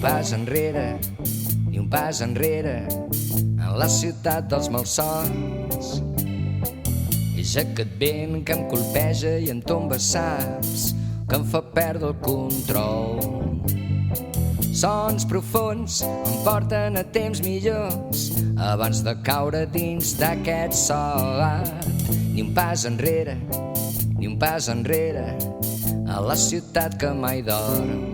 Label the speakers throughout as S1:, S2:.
S1: pas enrere, ni un pas enrere, en la ciutat dels malsons. És aquest vent que em colpeja i em tomba, saps, que em fa perdre el control. Sons profuns em porten a temps millors abans de caure dins d'aquest sot. Ni un pas enrere, ni un pas enrere, a la ciutat que mai dorm.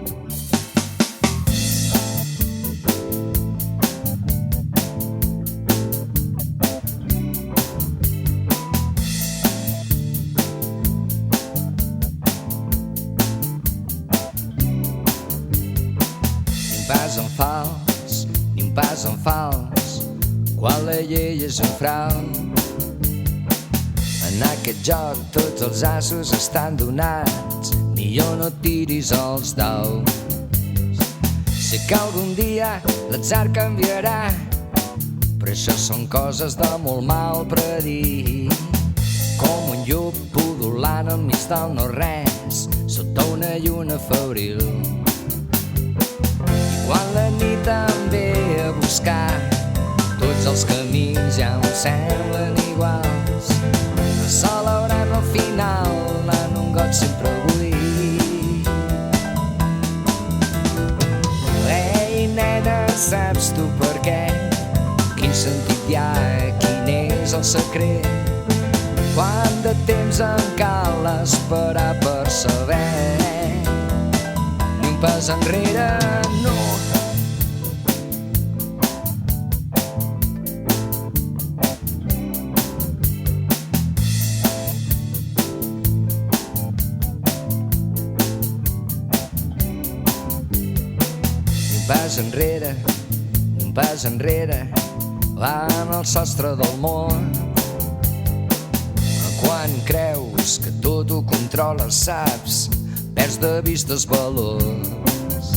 S1: Ni un pas en fals, quan la llei és un frau. En aquest joc tots els assos estan donats, ni jo no tiris els daus. Sé que algun dia l'atzar canviarà, però això són coses de molt mal predir. Com un llup pudolant enmig del no-res, sota una lluna febril. Quan la nit em ve a buscar, tots els camins ja em semblen iguals. Celebrant el final, anant un got sempre buit. Ei, nena, saps tu per què? Quin sentit hi ha, quin és el secret? Quant de temps em cal esperar per saber? Ni un pas enrere, no. Ni un pas enrere, va en el sostre del món. Quan creus que tot ho controles, saps, perds de vista els valors.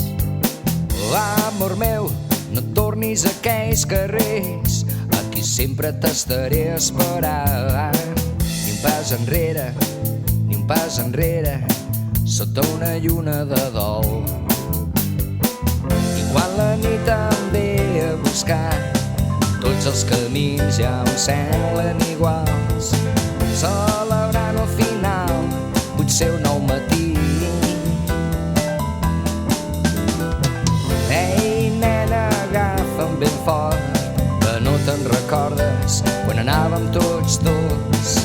S1: Amor meu, no tornis a aquells carrers, aquí sempre t'estaré esperant. Ni un pas enrere, ni un pas enrere, sota una lluna de dol. Quan la nit em ve a buscar, tots els camins ja em semblen iguals. Celebrant el final, potser un nou matí. Ei, nena, agafa'm ben fort, que no te'n recordes quan anàvem tots dos,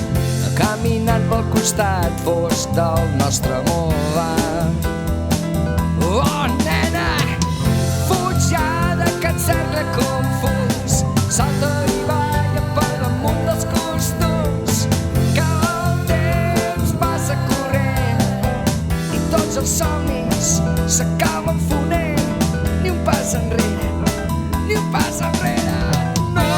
S1: caminant pel costat fosc del nostre amor. Oh, nena, cercle confús, salta i balla per damunt dels costums, que el temps passa corrent i tots els somnis s'acaben fonent. Ni un pas enrere, ni un pas enrere, no.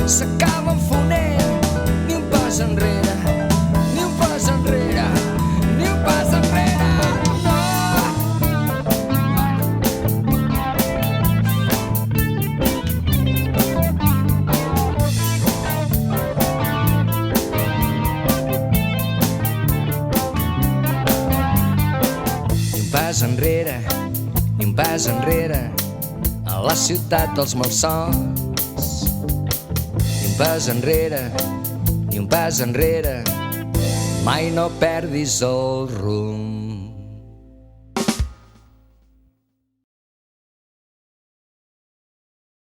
S1: S'acaben fonent. Ni un pas enrere, ni un pas enrere, ni un pas enrere, no. Ni un pas enrere, ni un pas enrere, a la ciutat dels malsons. Ni un pas enrere, mai no perdis el rumb.